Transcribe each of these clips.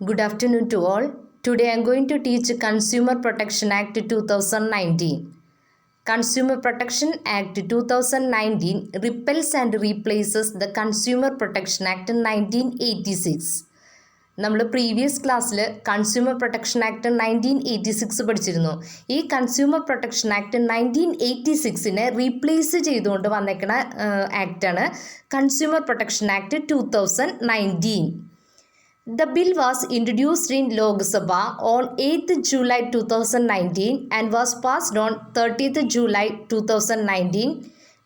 Good afternoon to all. Today I am going to teach Consumer Protection Act 2019. Consumer Protection Act 2019 repeals and replaces the Consumer Protection Act 1986. നമ്മൾ previous ക്ലാസ്സിൽ consumer protection act 1986 പഠിച്ചിരുന്നു. ഈ consumer protection act 1986നെ replace ചെയ്തുകൊണ്ട് വന്നേക്കുന്ന ആക്റ്റാണ് consumer protection act 2019. The bill was introduced in Lok Sabha on 8th July 2019 and was passed on 30th July 2019.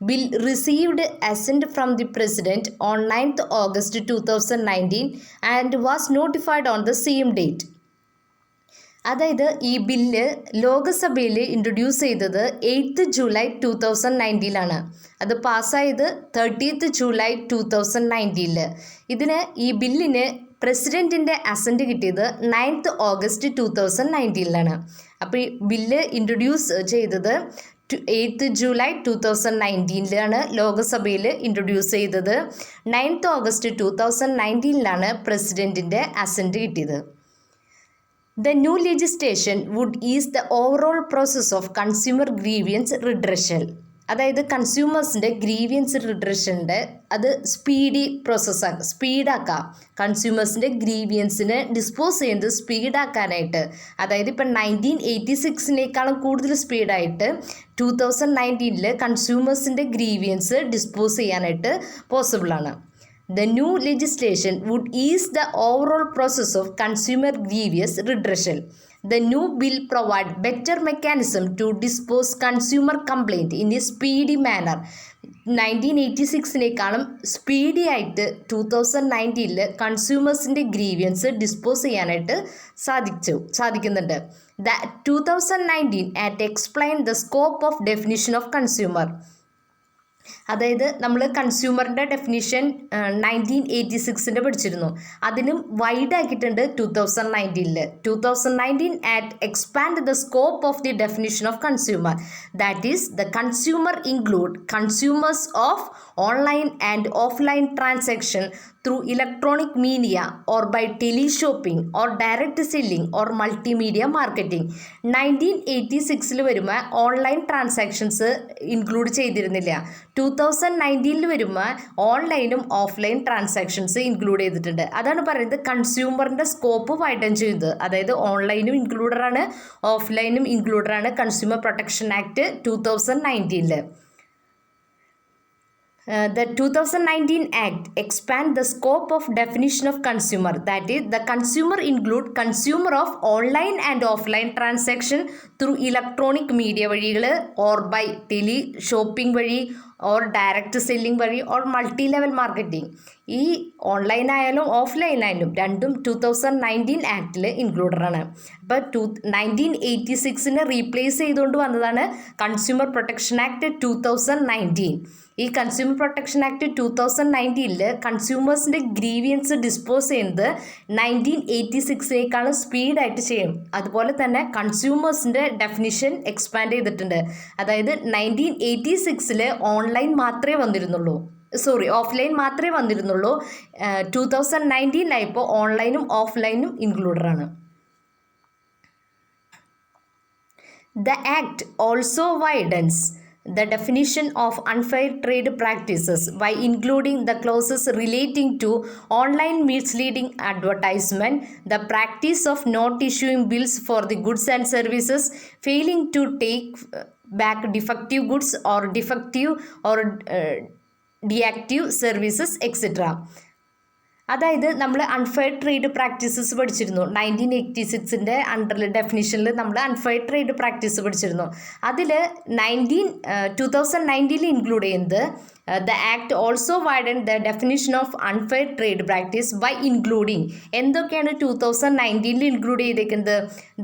Bill received assent from the President on 9th August 2019 and was notified on the same date. അതായത് ഈ bill ലോകസഭയിൽ introduce ചെയ്തത് 8th July 2019 അത് പാസ്സായത് 30th July 2019. ഈ ബില്ലിന് പ്രസിഡൻറ്റിൻ്റെ assent കിട്ടിയത് 9th August 2019. അപ്പോൾ ഈ bill introduce ചെയ്തത് 8th July 2019 ലോകസഭയിൽ ഇൻട്രൊഡ്യൂസ് ചെയ്തത്. 9th August 2019 പ്രസിഡൻറ്റിൻ്റെ അസൻറ്റ് കിട്ടിയത്. The new legislation would ease the overall process of consumer grievance redressal. അതായത് കൺസ്യൂമേഴ്സിൻ്റെ ഗ്രീവിയൻസ് റിഡ്രഷൻ്റെ അത് സ്പീഡാക്കാം. കൺസ്യൂമേഴ്സിൻ്റെ ഗ്രീവിയൻസിനെ ഡിസ്പോസ് ചെയ്യുന്നത് സ്പീഡാക്കാനായിട്ട്, അതായത് ഇപ്പം 1986 കൂടുതൽ സ്പീഡായിട്ട് 2019 കൺസ്യൂമേഴ്സിൻ്റെ ഗ്രീവിയൻസ് ഡിസ്പോസ് ചെയ്യാനായിട്ട് പോസിബിളാണ്. The new legislation would ease the overall process of consumer grievance redressal. The new bill provides better mechanism to dispose consumer complaint in a speedy manner. 1986 speedy ആയിട്ട് 2019 കൺസ്യൂമേഴ്സിൻ്റെ grievance dispose ചെയ്യാനായിട്ട് സാധിക്കുന്നുണ്ട്. The 2019 Act explained the scope of definition of consumer. അതായത് നമ്മൾ കൺസ്യൂമറിൻ്റെ definition 1986 പഠിച്ചിരുന്നു. അതിനും wide ആക്കിയിട്ടുണ്ട് 2019. 2019 Act expand the scope of the definition of consumer. That is, the consumer include consumers of online and offline transaction through electronic media or by tele-shopping or direct selling or multimedia marketing. 1986 വരുമ്പോൾ online transactions include ചെയ്തിരുന്നില്ല. 2019 വരുമ്പോൾ ഓൺലൈനും offline transactions include ചെയ്തിട്ടുണ്ട്. അതാണ് പറയുന്നത് കൺസ്യൂമറിൻ്റെ scope widen ചെയ്തത്. അതായത് ഓൺലൈനും ഇൻക്ലൂഡറാണ്, ഓഫ്ലൈനും ഇൻക്ലൂഡറാണ് consumer protection act 2019. The 2019 Act expand the scope of definition of consumer. That is, the consumer include consumer of online and offline transaction through electronic media വഴികൾ or by tele shopping വഴി or direct selling വഴി or multi level marketing. ഈ online ആയാലും offline ആയാലും രണ്ടും 2019 ആക്ടിൽ ഇൻക്ലൂഡറാണ്. അപ്പോൾ 1986 replace ചെയ്തുകൊണ്ട് വന്നതാണ് കൺസ്യൂമർ പ്രൊട്ടക്ഷൻ ആക്ട് 2019. ഈ കൺസ്യൂമർ പ്രൊട്ടക്ഷൻ ആക്ട് 2019 കൺസ്യൂമേഴ്സിൻ്റെ ഗ്രീവിയൻസ് ഡിസ്പോസ് ചെയ്യുന്നത് 1986 സ്പീഡായിട്ട് ചെയ്യും. അതുപോലെ തന്നെ കൺസ്യൂമേഴ്സിൻ്റെ ഡെഫിനിഷൻ എക്സ്പാൻഡ് ചെയ്തിട്ടുണ്ട്. അതായത് 1986 ഓൺലൈൻ മാത്രമേ വന്നിരുന്നുള്ളൂ, ഓഫ്ലൈൻ മാത്രമേ വന്നിരുന്നുള്ളൂ. 2019 ഓൺലൈനും ഓഫ്ലൈനും ഇൻക്ലൂഡറാണ്. The Act also widens the definition of unfair trade practices by including the clauses relating to online misleading advertisement, the practice of not issuing bills for the goods and services, failing to take back defective goods or defective or deactive services, etc. അതായത് നമ്മൾ unfair trade practices പഠിച്ചിരുന്നു. 1986 under ഡെഫിനിഷനിൽ നമ്മൾ unfair trade practice പഠിച്ചിരുന്നു. അതിൽ 2019 include ചെയ്യുന്നത് the Act also widened the definition of unfair trade practice by including എന്തൊക്കെയാണ് 2019 include ചെയ്തേക്കുന്നത്?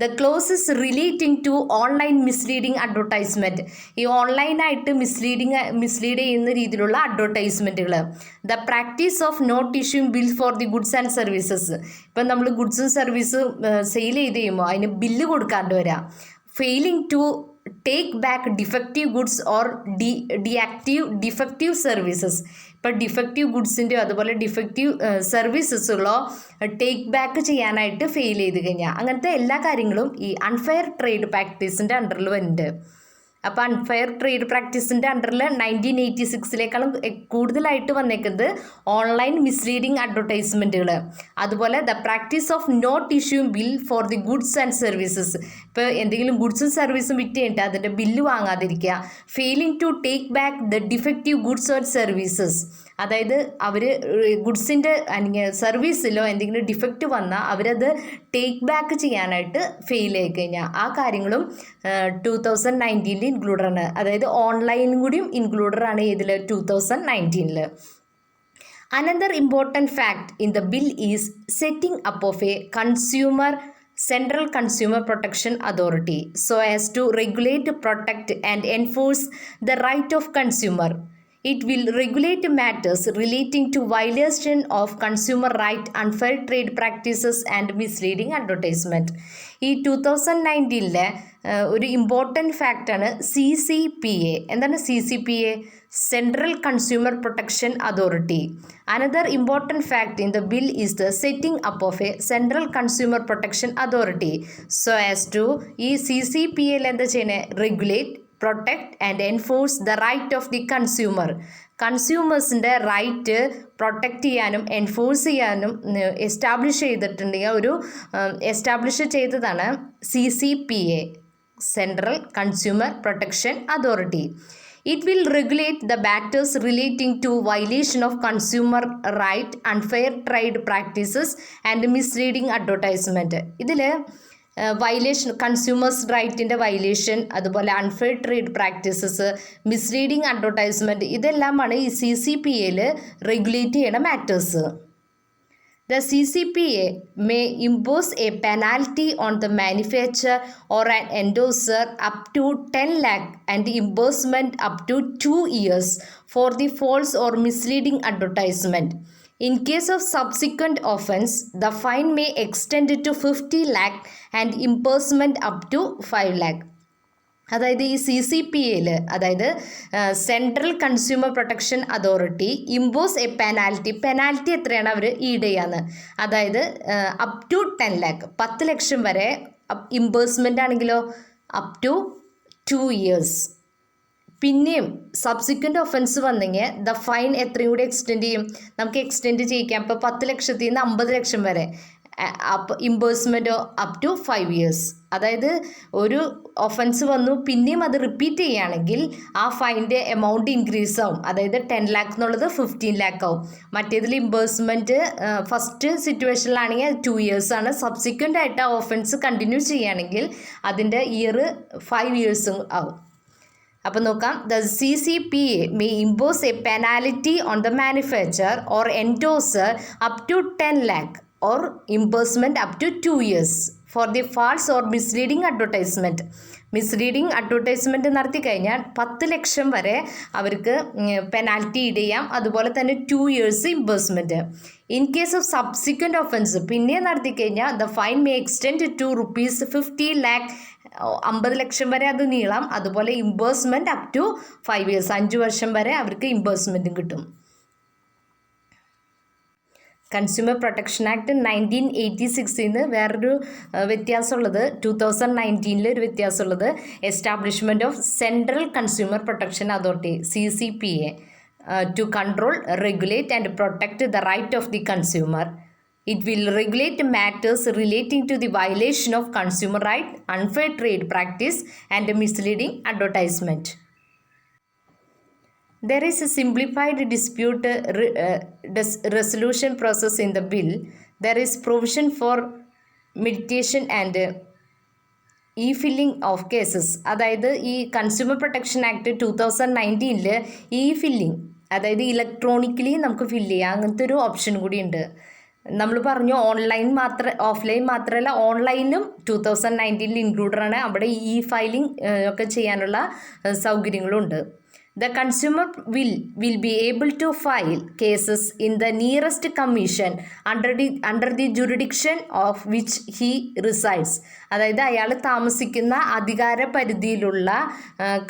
The clauses relating to online misleading advertisement. ഈ ഓൺലൈനായിട്ട് മിസ്ലീഡ് ചെയ്യുന്ന രീതിയിലുള്ള അഡ്വർടൈസ്മെൻറ്റുകൾ. The practice of not issuing bill for the goods and services. ഇപ്പം നമ്മൾ ഗുഡ്സും സർവീസും sale ചെയ്ത് കഴിയുമ്പോൾ അതിന് ബില്ല് കൊടുക്കാണ്ട് വരാം. Failing to take back defective goods or deactive defective services. ഇപ്പോൾ ഡിഫക്റ്റീവ് ഗുഡ്സിൻ്റെയോ അതുപോലെ ഡിഫക്റ്റീവ് സർവീസസുകളോ ടേക്ക് ബാക്ക് ചെയ്യാനായിട്ട് ഫെയിൽ ചെയ്ത് കഴിഞ്ഞാൽ അങ്ങനത്തെ എല്ലാ കാര്യങ്ങളും ഈ അൺഫെയർ ട്രേഡ് പ്രാക്ടീസിൻ്റെ അണ്ടറിൽ വരുന്നുണ്ട്. അപ്പോൾ അൺഫെയർ ട്രേഡ് പ്രാക്ടീസിൻ്റെ അണ്ടറിൽ 1986 കൂടുതലായിട്ട് വന്നേക്കുന്നത് ഓൺലൈൻ മിസ്ലീഡിങ് അഡ്വർടൈസ്മെൻറ്റുകൾ, അതുപോലെ the practice of not issuing bill for the goods and services. ഇപ്പോൾ എന്തെങ്കിലും ഗുഡ്സും സർവീസും വിറ്റ് കഴിഞ്ഞിട്ട് അതിൻ്റെ ബില്ല് വാങ്ങാതിരിക്കുക, failing to take back the defective goods or services. അതായത് അവർ ഗുഡ്സിൻ്റെ അല്ലെങ്കിൽ സർവീസിലോ എന്തെങ്കിലും ഡിഫക്റ്റ് വന്നാൽ അവരത് ടേക്ക് ബാക്ക് ചെയ്യാനായിട്ട് ഫെയിൽ ആയി കഴിഞ്ഞാൽ ആ കാര്യങ്ങളും 2019 ഇൻക്ലൂഡറാണ്. അതായത് ഓൺലൈനും കൂടിയും ഇൻക്ലൂഡറാണ് ഇതിൽ 2019. Another important fact in the bill is setting up of a Central Consumer Protection Authority so as to regulate, protect and enforce the right of consumer. It will regulate matters relating to violation of consumer right, unfair trade practices and misleading advertisement. ഈ 2019 ഒരു important ഫാക്റ്റാണ് CCPA. എന്താണ് CCPA? Central Consumer Protection Authority. Another important fact in the bill is the setting up of a Central Consumer Protection Authority so as to ഈ CCPA എന്താ ചെയ്യുന്നത്? Regulate, protect and enforce the right of the consumer. കൺസ്യൂമേഴ്സിൻ്റെ right protect ചെയ്യാനും enforce ചെയ്യാനും establish ചെയ്തതാണ് CCPA, central consumer protection authority. It will regulate the matters relating to violation of consumer right, unfair trade practices and misleading advertisement. ഇതിൽ violation, consumers റൈറ്റിൻ്റെ violation, അതുപോലെ unfair trade practices, misleading advertisement, ഇതെല്ലാമാണ് ഈ CCPAയിൽ regulate ചെയ്യണ matters. The CCPA may impose a penalty on the manufacturer or an endorser up to 10 lakh and imprisonment up to 2 years for the false or misleading advertisement. In case of subsequent offense, the fine may extend to 50 lakh and imprisonment up to 5 lakh. അതായത് ഈ CCPAയിൽ, അതായത് central consumer protection authority impose A penalty എത്രയാണ് അവർ ഈട് ചെയ്യാന്ന്, അതായത് up to 10 lakh 10 ലക്ഷം വരെ. ഇമ്പേഴ്സ്മെൻ്റ് ആണെങ്കിലോ up to 2 years. പിന്നെയും സബ്സിക്വൻ്റ് ഒഫൻസ് വന്നെങ്കിൽ ദ ഫൈൻ എത്രയും കൂടി എക്സ്റ്റെൻഡ് ചെയ്യും, നമുക്ക് എക്സ്റ്റെൻഡ് ചെയ്യിക്കാം. ഇപ്പോൾ 10 ലക്ഷത്തിൽ നിന്ന് 50 ലക്ഷം വരെ. ഇമ്പേഴ്സ്മെൻറ്റോ അപ് ടു 5 years. അതായത് ഒരു ഒഫൻസ് വന്നു പിന്നെയും അത് റിപ്പീറ്റ് ചെയ്യുകയാണെങ്കിൽ ആ ഫൈൻ്റെ എമൗണ്ട് ഇൻക്രീസ് ആവും. അതായത് 10 lakh എന്നുള്ളത് 15 lakh ആവും. മറ്റേതിൽ ഇമ്പേഴ്സ്മെൻറ്റ് ഫസ്റ്റ് സിറ്റുവേഷനിലാണെങ്കിൽ 2 years ആണ്. സബ്സിക്വൻ്റ് ആയിട്ട് ആ ഒഫൻസ് കണ്ടിന്യൂ ചെയ്യുകയാണെങ്കിൽ അതിൻ്റെ ഇയർ 5 years ആവും. അപ്പോൾ നോക്കാം, the CCPA may impose a penalty on the manufacturer or endorser up to 10 lakh or imprisonment up to 2 years for the false or misleading advertisement. Misleading advertisement നടത്തി കഴിഞ്ഞാൽ 10 ലക്ഷം വരെ അവർക്ക് penalty ഈട് ചെയ്യാം. അതുപോലെ തന്നെ 2 years imprisonment. In case of subsequent offence പിന്നെ നടത്തി കഴിഞ്ഞാൽ the fine may extend to ₹50 lakh 50 ലക്ഷം വരെ അത് നീളാം. അതുപോലെ ഇമ്പേഴ്സ്മെൻറ്റ് അപ് ടു 5 years 5 വർഷം വരെ അവർക്ക് ഇമ്പേഴ്സ്മെൻറ്റും കിട്ടും. കൺസ്യൂമർ പ്രൊട്ടക്ഷൻ ആക്ട് 1986 വേറൊരു വ്യത്യാസമുള്ളത് 2019 ഒരു വ്യത്യാസമുള്ളത് establishment of central consumer protection authority CCPA to control, regulate and protect the right of the consumer. It will regulate matters relating to the violation of consumer right, unfair trade practice and misleading advertisement. There is a simplified dispute resolution process in the bill. There is provision for mediation and e-filling of cases. അതായത് ഈ consumer protection act 2019 e-filling, അതായത് electronically നമുക്ക് fill ചെയ്യാം, അങ്ങനത്തെ ഒരു option കൂടി ഉണ്ട്. നമ്മൾ പറഞ്ഞു ഓഫ്ലൈൻ മാത്രമല്ല ഓൺലൈനിലും 2019 ഇൻക്ലൂഡറാണ്. അവിടെ ഫയലിംഗ് ഒക്കെ ചെയ്യാനുള്ള സൗകര്യങ്ങളുണ്ട്. The consumer will be able to file cases in the nearest commission under the jurisdiction of which he resides. അതായത് അയാൾ താമസിക്കുന്ന അധികാര പരിധിയിലുള്ള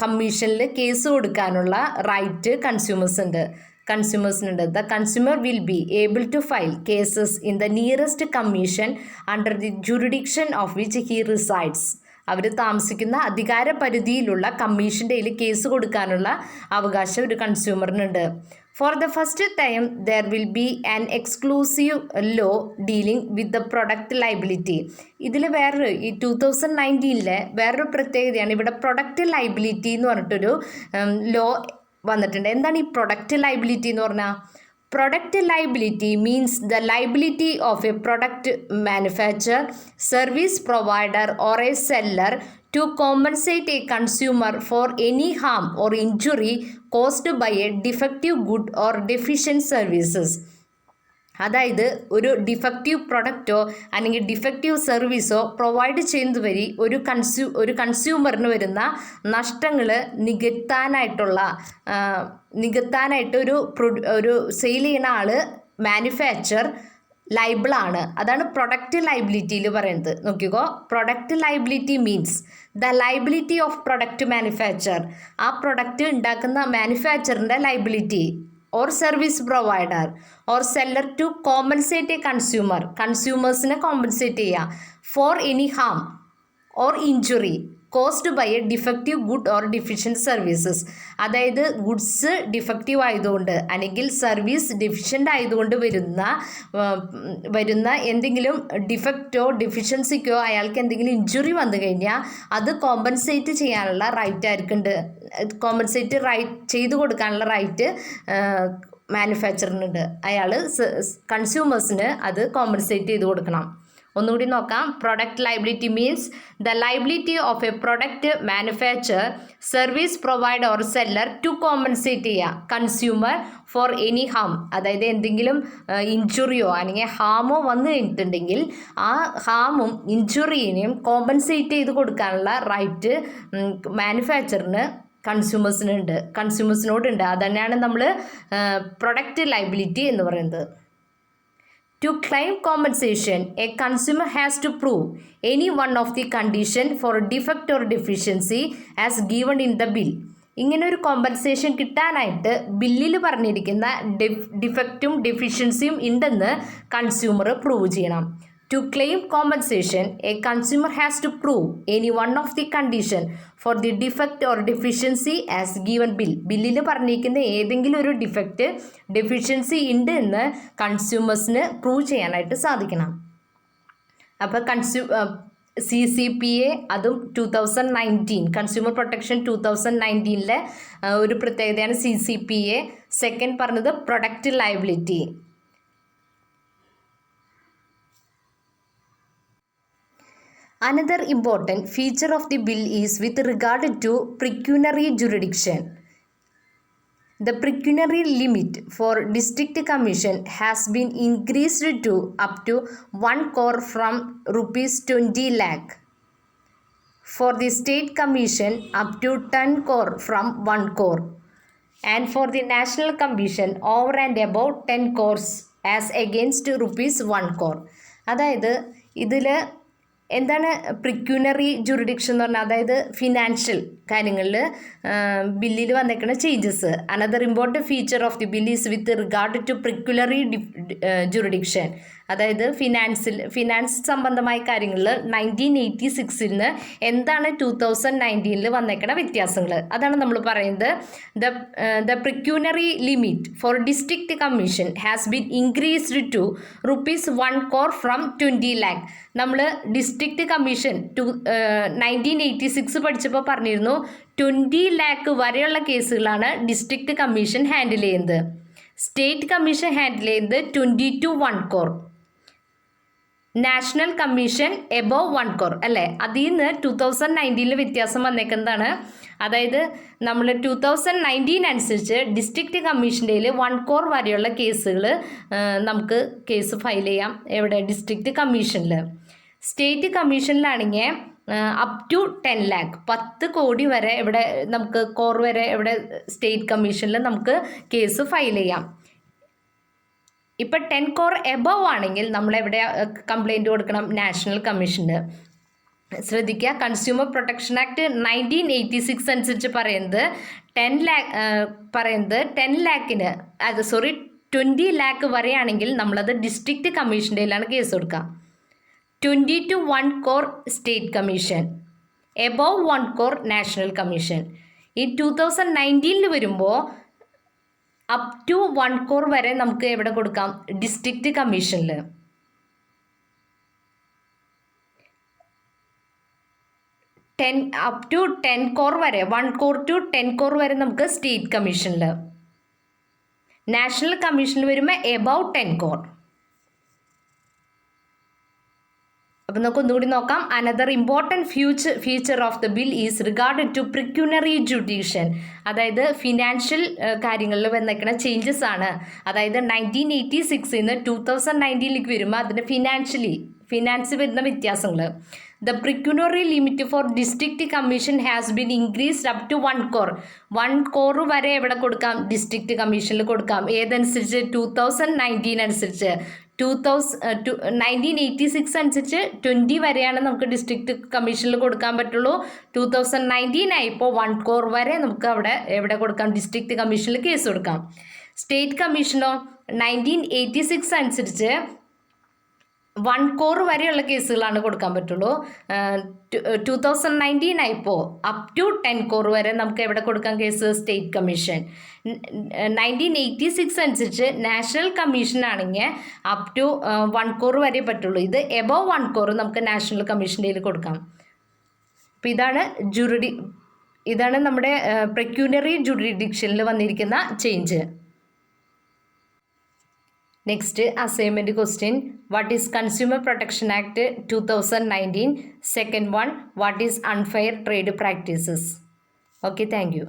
കമ്മീഷനിൽ കേസ് കൊടുക്കാനുള്ള റൈറ്റ് കൺസ്യൂമേഴ്സ് ഉണ്ട്. കൺസ്യൂമേഴ്സിനുണ്ട്. The consumer will be able to file cases in the nearest commission under the jurisdiction of which he resides. അവർ താമസിക്കുന്ന അധികാര പരിധിയിലുള്ള കമ്മീഷൻ്റെ കയ്യിൽ കേസ് കൊടുക്കാനുള്ള അവകാശം ഒരു കൺസ്യൂമറിനുണ്ട്. For the first time there will be an exclusive law dealing with the product liability. ഇതിൽ വേറൊരു ഈ 2019 വേറൊരു പ്രത്യേകതയാണ്. ഇവിടെ പ്രൊഡക്റ്റ് ലൈബിലിറ്റി എന്ന് പറഞ്ഞിട്ടൊരു ലോ വന്നിട്ടുണ്ട്. എന്താണ് ഈ പ്രൊഡക്റ്റ് ലൈബിലിറ്റി എന്ന് പറഞ്ഞാൽ? Product liability means the liability of a product manufacture, service provider or A seller to compensate a consumer for any harm or injury caused by a defective good or deficient services. അതായത് ഒരു defective പ്രൊഡക്റ്റോ അല്ലെങ്കിൽ defective സർവീസോ provide ചെയ്യുന്നത് വഴി ഒരു കൺസ്യൂമറിന് വരുന്ന നഷ്ടങ്ങൾ നികത്താനായിട്ട് ഒരു sale ചെയ്യുന്ന ആൾ മാനുഫാക്ചർ ലൈബിളാണ്. അതാണ് പ്രൊഡക്റ്റ് ലൈബിലിറ്റിയിൽ പറയുന്നത്. നോക്കിക്കോ, product liability means the liability of product manufacture. ആ പ്രൊഡക്റ്റ് ഉണ്ടാക്കുന്ന മാനുഫാക്ചറിൻ്റെ liability or service provider or seller to compensate a കൺസ്യൂമേഴ്സിനെ കോമ്പൻസേറ്റ് ചെയ്യുക for any harm or injury caused by a defective good or deficient services. അതായത് goods defective ആയതുകൊണ്ട് അല്ലെങ്കിൽ service deficient ആയതുകൊണ്ട് വരുന്ന എന്തെങ്കിലും ഡിഫക്റ്റോ ഡെഫിഷ്യൻസിക്കോ അയാൾക്ക് എന്തെങ്കിലും ഇഞ്ചുറി വന്നു കഴിഞ്ഞാൽ അത് കോമ്പൻസേറ്റ് ചെയ്യാനുള്ള റൈറ്റ് ആയിരിക്കുന്നുണ്ട്. കോമ്പൻസേറ്റ് ചെയ്തു കൊടുക്കാനുള്ള റൈറ്റ് മാനുഫാക്ചറിനുണ്ട്. അയാൾ കൺസ്യൂമേഴ്സിന് അത് കോമ്പൻസേറ്റ് ചെയ്ത് കൊടുക്കണം. ഒന്നുകൂടി നോക്കാം. Product liability means the liability of a product manufacture, service provider or seller to compensate ചെയ്യുക കൺസ്യൂമർ ഫോർ എനി ഹാം. അതായത് എന്തെങ്കിലും ഇഞ്ചുറിയോ അല്ലെങ്കിൽ ഹാമോ വന്നു കഴിഞ്ഞിട്ടുണ്ടെങ്കിൽ ആ ഹാമും ഇഞ്ചുറിനെയും കോമ്പൻസേറ്റ് ചെയ്ത് കൊടുക്കാനുള്ള റൈറ്റ് മാനുഫാക്ചറിന് കൺസ്യൂമേഴ്സിനോടുണ്ട്. അതന്നെയാണ് നമ്മൾ പ്രൊഡക്റ്റ് ലൈബിലിറ്റി എന്ന് പറയുന്നത്. To claim compensation, a consumer has to prove any one of the condition for defect or deficiency as given in the bill. ഇങ്ങനെ ഒരു കോമ്പൻസേഷൻ കിട്ടാനായിട്ട് ബില്ലിൽ പറഞ്ഞിരിക്കുന്ന ഡിഫക്റ്റും ഡെഫിഷ്യൻസിയും ഉണ്ടെന്ന് കൺസ്യൂമർ പ്രൂവ് ചെയ്യണം. To claim compensation, a consumer has to prove any one of the condition for the defect or deficiency as given bill. ബില്ലിൽ പറഞ്ഞിരിക്കുന്ന ഏതെങ്കിലും ഒരു ഡിഫക്റ്റ് ഡെഫിഷ്യൻസി ഉണ്ട് എന്ന് കൺസ്യൂമേഴ്സിന് പ്രൂവ് ചെയ്യാനായിട്ട് സാധിക്കണം. അപ്പോൾ CCPA അതും 2019 കൺസ്യൂമർ പ്രൊട്ടക്ഷൻ 2019 ഒരു പ്രത്യേകതയാണ് CCPA. സെക്കൻഡ് പറഞ്ഞത് product liability. Another important feature of the bill is with regard to pecuniary jurisdiction. The pecuniary limit for district commission has been increased to up to 1 crore from ₹20 lakh. For the state commission up to 10 crore from 1 crore. And for the national commission over and above 10 crores as against ₹1 crore. അതായത് ഇതിൽ എന്താണ് പ്രിക്യൂനറി jurisdiction എന്ന് പറഞ്ഞാൽ? അതായത് financial കാര്യങ്ങളിൽ ബില്ലിൽ വന്നേക്കുന്ന changes. Another important feature of the bill is with regard to pecuniary jurisdiction. അതായത് ഫിനാൻസ് സംബന്ധമായ കാര്യങ്ങളിൽ 1986 എന്താണ് 2019 വന്നേക്കുന്ന വ്യത്യാസങ്ങൾ, അതാണ് നമ്മൾ പറയുന്നത്. The pecuniary limit for district commission has been increased to ₹1 crore from 20 lakh. നമ്മൾ ഡിസ്ട്രിക്ട് കമ്മീഷൻ 1986 പഠിച്ചപ്പോൾ പറഞ്ഞിരുന്നു 20 lakh വരെയുള്ള കേസുകളാണ് ഡിസ്ട്രിക്ട് കമ്മീഷൻ ഹാൻഡിൽ ചെയ്യുന്നത്. സ്റ്റേറ്റ് കമ്മീഷൻ ഹാൻഡിൽ ചെയ്യുന്നത് 20 to 1 crore. National commission above 1 crore അല്ലേ? അതിൽ നിന്ന് 2019 വ്യത്യാസം വന്നേക്കുന്നതാണ്. അതായത് നമ്മൾ 2019 അനുസരിച്ച് ഡിസ്ട്രിക്ട് കമ്മീഷൻ്റെ 1 crore വരെയുള്ള കേസുകൾ നമുക്ക് കേസ് ഫയൽ ചെയ്യാം. എവിടെ? ഡിസ്ട്രിക്ട് കമ്മീഷനിൽ. സ്റ്റേറ്റ് കമ്മീഷനിലാണെങ്കിൽ അപ് ടു 10 lakh 10 കോടി വരെ ഇവിടെ നമുക്ക് കോർ വരെ ഇവിടെ സ്റ്റേറ്റ് കമ്മീഷനിൽ നമുക്ക് കേസ് ഫയൽ ചെയ്യാം. ഇപ്പം 10 crore എബവ് ആണെങ്കിൽ നമ്മളെവിടെ കംപ്ലയിൻറ്റ് കൊടുക്കണം? National commission. ശ്രദ്ധിക്കുക, കൺസ്യൂമർ പ്രൊട്ടക്ഷൻ ആക്ട് 1986 അനുസരിച്ച് പറയുന്നത് 10 lakh 20 ലാക്ക് വരെയാണെങ്കിൽ നമ്മളത് ഡിസ്ട്രിക്റ്റ് കമ്മീഷൻ്റെ കയ്യിലാണ് കേസ് കൊടുക്കുക. 20 to 1 crore state commission, above 1 crore national commission. ഈ 2019 വരുമ്പോൾ അപ് ടു 1 crore വരെ നമുക്ക് എവിടെ കൊടുക്കാം? ഡിസ്ട്രിക്റ്റ് കമ്മീഷനിൽ. അപ് ടു 10 crore വരെ, 1 crore to 10 crore വരെ നമുക്ക് സ്റ്റേറ്റ് കമ്മീഷനിൽ. നാഷണൽ കമ്മീഷനിൽ വരുമ്പോൾ എബവ് 10 crore. അപ്പം നമുക്ക് ഒന്നുകൂടി നോക്കാം. Another important feature of the bill is regarded to pecuniary judicial. അതായത് ഫിനാൻഷ്യൽ കാര്യങ്ങളിൽ വന്നിരിക്കുന്ന ചേഞ്ചസ് ആണ്. അതായത് 1986 നിന്ന് 2019 വരുമ്പോൾ അതിന് ഫിനാൻസ് വരുന്ന വ്യത്യാസങ്ങൾ. The pecuniary limit for district commission has been increased up to 1 crore. 1 crore വരെ എവിടെ കൊടുക്കാം? ഡിസ്ട്രിക്റ്റ് കമ്മീഷനിൽ കൊടുക്കാം. ഏതനുസരിച്ച്? 2019 അനുസരിച്ച്. 1986 അനുസരിച്ച് 20 വരെയാണ് നമുക്ക് ഡിസ്ട്രിക്റ്റ് കമ്മീഷനിൽ കൊടുക്കാൻ പറ്റുള്ളൂ. 2019 ആയപ്പോൾ 1 crore വരെ നമുക്ക് അവിടെ എവിടെ കൊടുക്കാം? ഡിസ്ട്രിക്റ്റ് കമ്മീഷനിൽ കേസ് കൊടുക്കാം. സ്റ്റേറ്റ് കമ്മീഷനോ 1986 അനുസരിച്ച് 1 crore വരെയുള്ള കേസുകളാണ് കൊടുക്കാൻ പറ്റുള്ളൂ. 2019 ആയപ്പോൾ അപ് ടു 10 crore വരെ നമുക്ക് എവിടെ കൊടുക്കാം കേസ്? State commission. 1986 അനുസരിച്ച് നാഷണൽ കമ്മീഷൻ ആണെങ്കിൽ അപ് ടു 1 crore വരെ പറ്റുള്ളൂ. ഇത് എബവ് 1 crore നമുക്ക് നാഷണൽ കമ്മീഷൻ്റെ കയ്യിൽ കൊടുക്കാം. അപ്പോൾ ഇതാണ് നമ്മുടെ പ്രിക്യൂണറി ജുഡിഡിക്ഷനിൽ വന്നിരിക്കുന്ന change. Next assignment question. What is consumer protection act 2019? Second one, what is unfair trade practices? Okay, thank you.